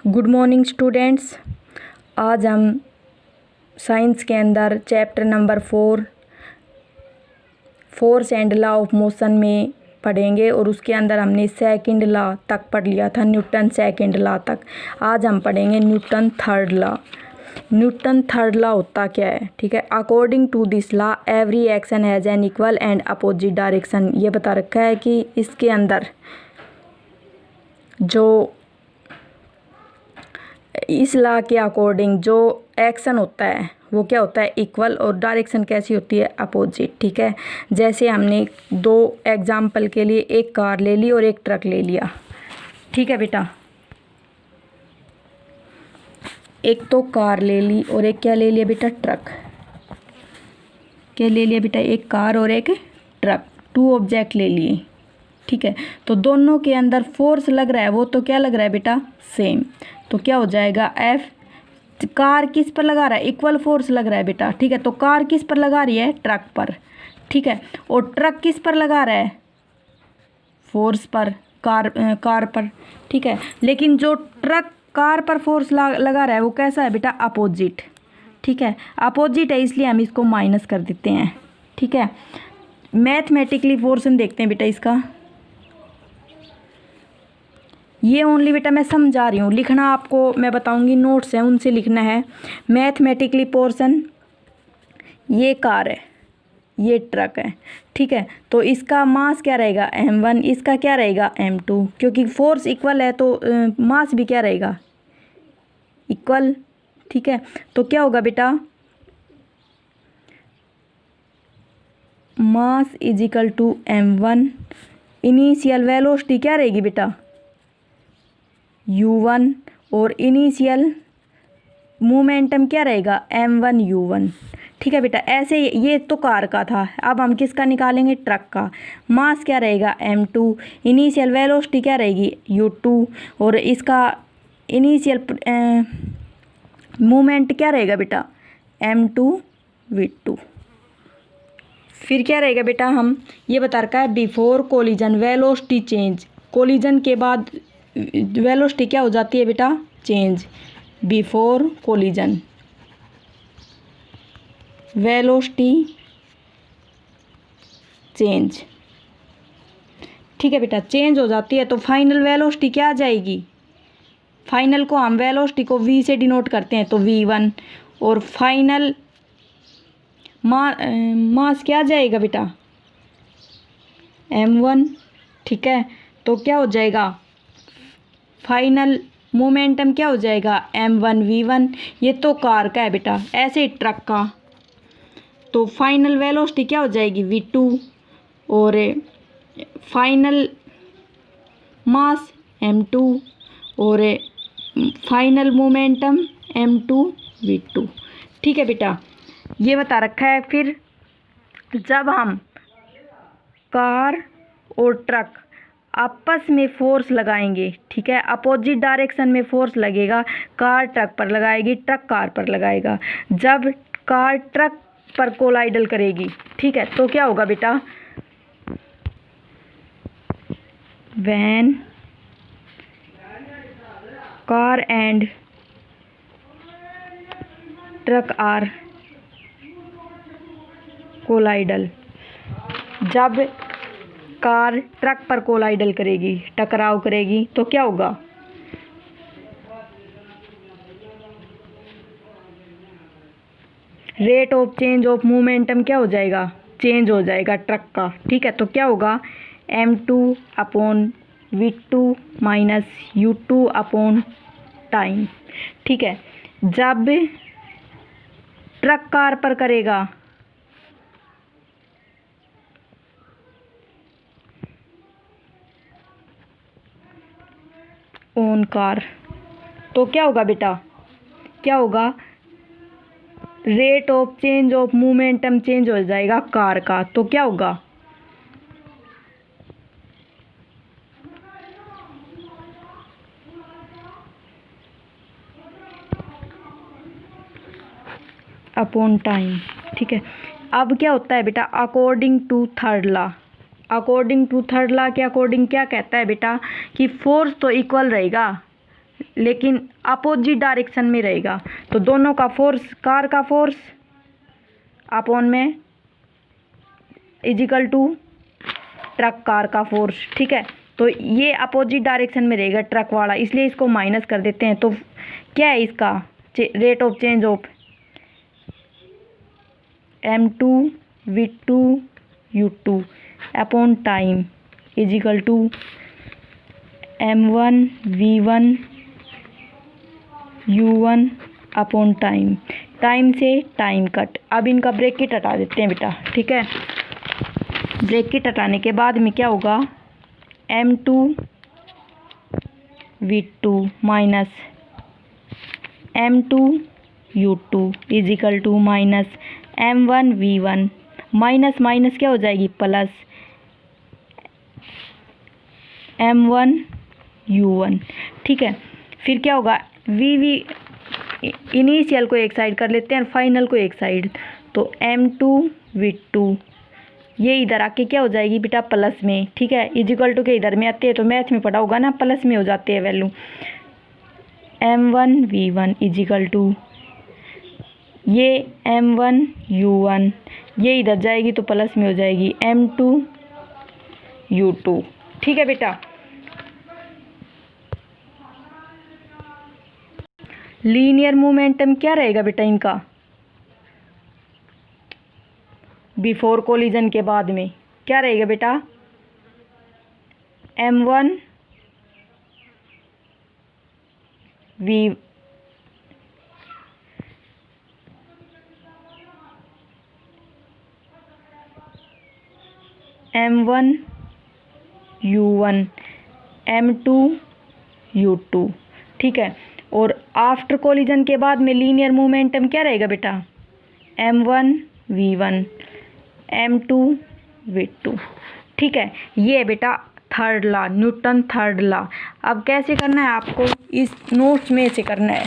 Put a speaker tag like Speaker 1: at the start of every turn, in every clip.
Speaker 1: Good morning students. आज हम science के अंदर chapter number 4 force and law of motion में पढ़ेंगे और उसके अंदर हमने सेकंड लॉ तक पढ़ लिया था, न्यूटन सेकंड लॉ तक। आज हम पढ़ेंगे Newton third law. Newton third law होता क्या है, ठीक है। According to this law every action has an equal and opposite direction. ये बता रखा है कि इसके अंदर जो इस लॉ के अकॉर्डिंग जो एक्शन होता है वो क्या होता है, इक्वल, और डायरेक्शन कैसी होती है, अपोजिट, ठीक है। जैसे हमने दो एग्जाम्पल के लिए एक कार ले ली और एक ट्रक ले लिया, ठीक है बेटा। एक तो कार ले ली और एक क्या ले लिया बेटा, ट्रक। क्या ले लिया बेटा, एक कार और एक ट्रक, टू ऑब्जेक्ट ले लिए, ठीक है। तो दोनों के अंदर फोर्स लग रहा है, वो तो क्या लग रहा है बेटा, सेम। तो क्या हो जाएगा, एफ। कार किस पर लगा रहा है, इक्वल फोर्स लग रहा है बेटा, ठीक है। तो कार किस पर लगा रही है, ट्रक पर, ठीक है। और ट्रक किस पर लगा रहा है, फोर्स पर, कार पर, ठीक है। लेकिन जो ट्रक कार पर फोर्स लगा रहा है वो कैसा है बेटा, अपोजिट, ठीक है। अपोजिट है इसलिए हम इसको माइनस कर देते हैं, ठीक है। मैथमेटिकली पोर्शन देखते हैं बेटा इसका। ये ओनली बेटा मैं समझा रही हूँ, लिखना आपको मैं बताऊंगी, नोट्स हैं उनसे लिखना है। मैथमेटिकली पोर्शन, ये कार है, ये ट्रक है, ठीक है। तो इसका मास क्या रहेगा, m1, इसका क्या रहेगा, m2। क्योंकि फोर्स इक्वल है तो मास भी क्या रहेगा, इक्वल, ठीक है। तो क्या होगा बेटा, mass is equal to m1। Initial velocity क्या रहेगी बेटा, u1, और इनिशियल मोमेंटम क्या रहेगा, m1 u1, ठीक है बेटा। ऐसे ये तो कार का था, अब हम किसका निकालेंगे, ट्रक का। मास क्या रहेगा, m2, इनिशियल वेलोसिटी क्या रहेगी, u2, और इसका इनिशियल मोमेंट क्या रहेगा बेटा, m2 v2। फिर क्या रहेगा बेटा, हम ये बता रखा है before collision velocity change. Collision के बाद वेलोसिटी क्या हो जाती है बेटा, change. Before collision velocity change, ठीक है बेटा, चेंज हो जाती है। तो फाइनल वेलोसिटी क्या आ जाएगी, फाइनल को हम वेलोसिटी को v से डिनोट करते हैं, तो v1, और फाइनल मास क्या आ जाएगा बेटा, m1, ठीक है। तो क्या हो जाएगा, फाइनल मोमेंटम क्या हो जाएगा, m1 v1। ये तो कार का है बेटा, ऐसे ही ट्रक का। तो फाइनल वेलोसिटी क्या हो जाएगी, v2, और फाइनल मास m2, और फाइनल मोमेंटम m2 v2, ठीक है बेटा। ये बता रखा है। फिर जब हम कार और ट्रक आपस में फोर्स लगाएंगे, ठीक है, अपोजिट डायरेक्शन में फोर्स लगेगा, कार ट्रक पर लगाएगी, ट्रक कार पर लगाएगा। जब कार ट्रक पर कोलाइडल करेगी, ठीक है, तो क्या होगा बेटा, when car and truck are colloidal. जब कार ट्रक पर कोलाइडल करेगी, टकराव करेगी, तो क्या होगा, rate of change of momentum क्या हो जाएगा, चेंज हो जाएगा ट्रक का, ठीक है। तो क्या होगा, m2 upon v2 minus u2 upon time, ठीक है। जब ट्रक कार पर करेगा, ऑन कार, तो क्या होगा बेटा, क्या होगा, rate of change of momentum change हो जाएगा कार का। तो क्या होगा, अपॉन टाइम, ठीक है। अब क्या होता है बेटा, according to third law. According to third law के अकॉर्डिंग क्या कहता है बेटा, कि फोर्स तो इक्वल रहेगा, लेकिन अपोजिट डायरेक्शन में रहेगा। तो दोनों का फोर्स, कार का फोर्स अपॉन में इजिकल टू ट्रक कार का फोर्स, ठीक है। तो ये अपोजिट डायरेक्शन में रहेगा ट्रक वाला, इसलिए इसको माइनस कर देते हैं। तो क्या है इसका rate of change of m2 v2 u2 upon time equal to m1 v1 u1 upon time. Time से टाइम कट। अब इनका ब्रैकेट हटा देते हैं बेटा, ठीक है। ब्रैकेट हटाने के बाद में क्या होगा, m2 v2 minus m2 u2 equal to minus m1 v1 minus minus क्या हो जाएगी प्लस m1 u1, ठीक है। फिर क्या होगा, v इनिशियल को एक साइड कर लेते हैं, फाइनल को एक साइड। तो m2 v2 ये इधर आके क्या हो जाएगी बेटा प्लस में, ठीक है। इजिकल टू के इधर में आते हैं तो मैथ में पढ़ा होगा ना, प्लस में हो जाते हैं value. m1 v1 is equal to ये m1 u1 ये इधर जाएगी तो प्लस में हो जाएगी m2 u2, ठीक है बेटा। लीनियर मोमेंटम क्या रहेगा बेटा इनका बिफोर कोलिजन के बाद में क्या रहेगा बेटा, m1 v m1 u1 m2 u2, ठीक है। और आफ्टर कोलिजन के बाद में लीनियर मोमेंटम क्या रहेगा बेटा, m1 v1 m2 v2, ठीक है। ये है बेटा third law, Newton third law. अब कैसे करना है आपको, इस नोट्स में से करना है।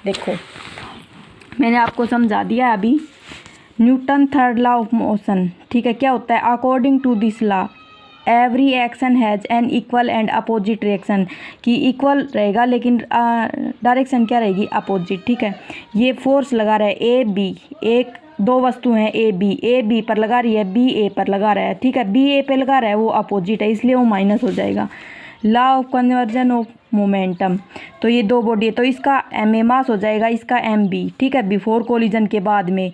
Speaker 1: देखो मैंने आपको समझा दिया अभी, Newton third law of motion, ठीक है। क्या होता है, according to this law every action has an equal and opposite reaction, कि इक्वल रहेगा लेकिन डायरेक्शन क्या रहेगी अपोजिट, ठीक है। ये फोर्स लगा रहा है ए बी, एक दो वस्तु हैं ए बी पर लगा रही है, बी ए पर लगा रहा है, ठीक है। बी ए पे लगा रहा है वो अपोजिट है, इसलिए वो माइनस हो जाएगा। Law of conversion of momentum, तो ये दो बॉडी है तो इसका एम ए मास हो जाएगा, इसका एम बी, ठीक है, बिफोर कोलिजन के बाद में।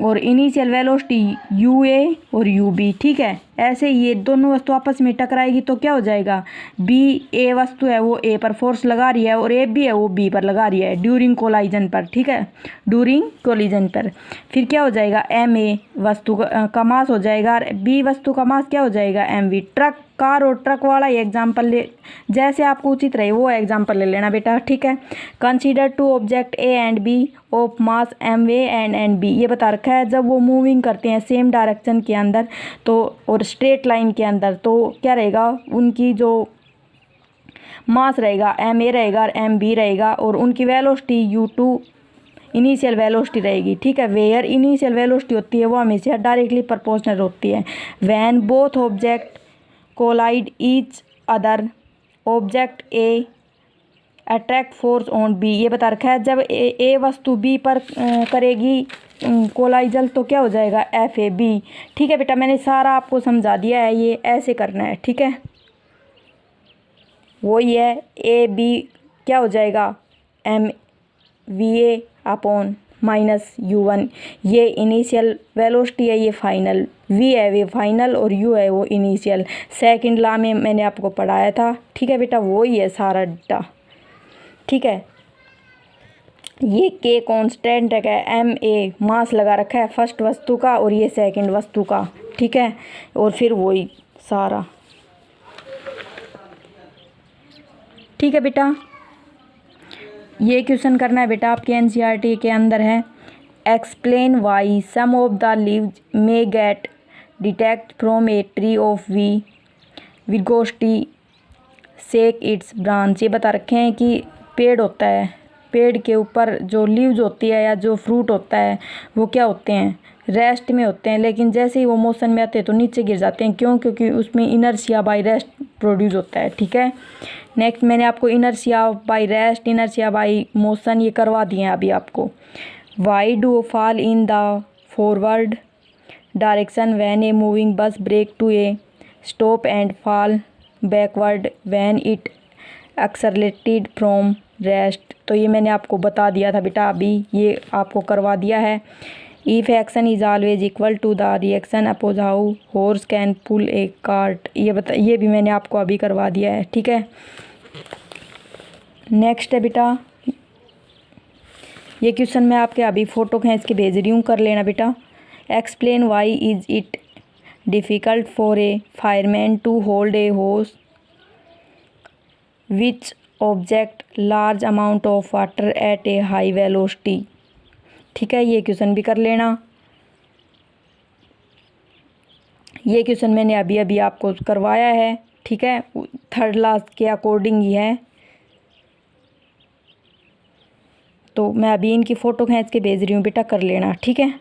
Speaker 1: और इनिशियल वेलोसिटी यू ए और यू बी, ठीक है। ऐसे ये दोनों वस्तु आपस में टकराएगी तो क्या हो जाएगा, बी ए वस्तु है वो ए पर फोर्स लगा रही है और ए बी है वो बी पर लगा रही है ड्यूरिंग कोलाइजन पर, ठीक है, ड्यूरिंग कोलिजन पर। फिर क्या हो जाएगा, एम ए वस्तु का मास हो जाएगा और बी वस्तु का मास क्या हो जाएगा, एम वी। ट्रक, कार और ट्रक वाला एग्जाम्पल ले, जैसे आपको उचित रहे वो एग्जाम्पल ले लेना बेटा, ठीक है। Consider two object A and B of mass M A and B, ये बता रखा है। जब वो मूविंग करते हैं सेम डायरेक्शन के अंदर तो और स्ट्रेट लाइन के अंदर, तो क्या रहेगा, उनकी जो मास रहेगा एम ए रहेगा और एम बी रहेगा और उनकी velocity U two initial velocity रहेगी, ठीक है। वेयर इनिशियल वेलोसिटी होती है वो हमेशा डायरेक्टली प्रोपोर्शनल होती है। When both object collide each other object A attract force on B, ये बता रखा है। जब ए वस्तु बी पर करेगी कोलाइजल तो क्या हो जाएगा, एफ ए बी, ठीक है बेटा। मैंने सारा आपको समझा दिया है, ये ऐसे करना है, ठीक है। वही है ए बी क्या हो जाएगा, M V A upon minus U one, ये इनिशियल वेलोसिटी है, ये फाइनल वी है वे फाइनल और यू है वो इनिशियल। सेकंड लॉ में मैंने आपको पढ़ाया था, ठीक है बेटा, वही है सारा डेटा, ठीक है। ये के कांस्टेंट है, एम ए मास लगा रखा है फर्स्ट वस्तु का और ये सेकंड वस्तु का, ठीक है। और फिर वही सारा, ठीक है बेटा। ये क्वेश्चन करना है बेटा आपके एनसीईआरटी के अंदर है। Explain why some of the leaves may get detached from a tree of we vigorously shake its branch, ये बता रखे हैं कि पेड़ होता है, पेड़ के ऊपर जो लीव्स होती है या जो फ्रूट होता है वो क्या होते हैं, रेस्ट में होते हैं, लेकिन जैसे ही वो मोशन में आते हैं तो नीचे गिर जाते हैं। क्यों, क्योंकि उसमें इनर्शिया बाय रेस्ट प्रोड्यूस होता है, ठीक है। नेक्स्ट मैंने आपको inertia by rest, inertia by motion ये करवा दिए हैं अभी आपको। Why do fall in the forward direction when a moving bus brake to a stop and fall backward when it accelerated from rest. तो ये मैंने आपको बता दिया था बेटा, अभी ये आपको करवा दिया है। If action is always equal to the reaction oppose how horse can pull a cart, ये भी मैंने आपको अभी करवा दिया है, ठीक है। नेक्स्ट है बेटा, ये क्वेश्चन मैं आपके अभी फ़ोटो खींच के भेज रही हूँ, कर लेना बेटा। Explain why is it difficult for a fireman to hold a hose which ejects large amount of water at a high velocity, ठीक है। ये क्वेश्चन भी कर लेना। ये क्वेश्चन मैंने अभी अभी आपको करवाया है, ठीक है, थर्ड लास्ट के अकॉर्डिंग ही है। तो मैं अभी इनकी फ़ोटो खींच के भेज रही हूँ बेटा, कर लेना, ठीक है।